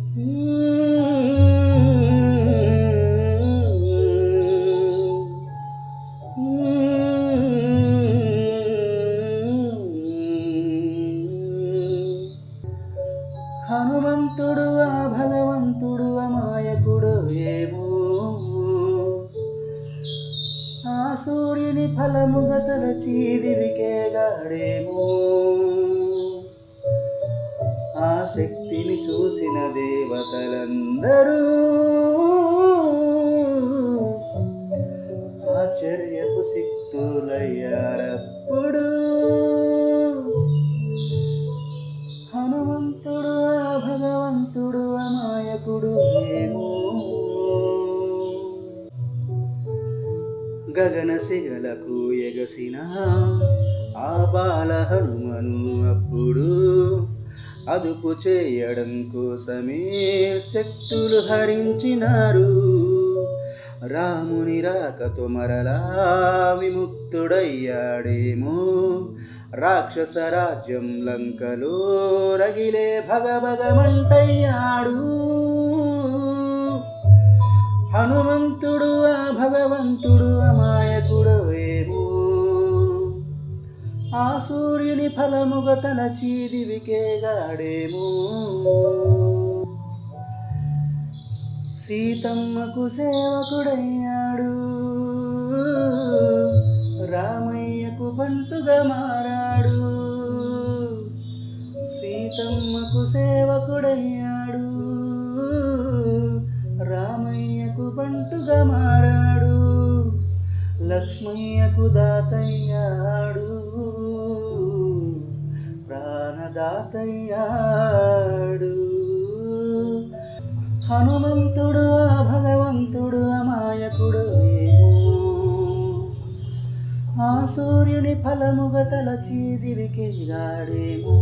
హనుమంతుడు ఆ భగవంతుడు అమాయకుడు ఏమో, ఆ సూర్యుని ఫలముగ తలచి దివికేగాడేమో, ఆ శక్తిని చూసిన దేవతలందరూ ఆశ్చర్యపు సిక్తులయ్యారప్పుడు. హనుమంతుడు ఆ భగవంతుడు అమాయకుడు ఏమో, గగన సిగలకు ఎగసిన ఆ బాల హనుమను అప్పుడు అదుపు చేయడం కోసమే శక్తులు హరించినారు. రాముని రాకతో మరలా విముక్తుడయ్యాడేమో, రాక్షస రాజ్యం లంకలో రగిలే భగభగమంటయ్యాడు. హనుమంతుడు ఆ భగవంతుడు అమాయకుడు ఏమో, ఆ సూర్యుని ఫలముగ తలచి దివికేగాడేమో, సీతమ్మకు సేవకుడయ్యాడు, రామయ్యకు బంటుగా మారాడు. సీతమ్మకు సేవకుడయ్యాడు, రామయ్యకు బంటుగా మారాడు. లక్ష్మయ్యకు దాతయ్యాడు, ప్రాణదాతయ్యాడు. హనుమంతుడు ఆ భగవంతుడు అమాయకుడు ఏమో, ఆ సూర్యుని ఫలముగ తలచి దివికేగాడేమో.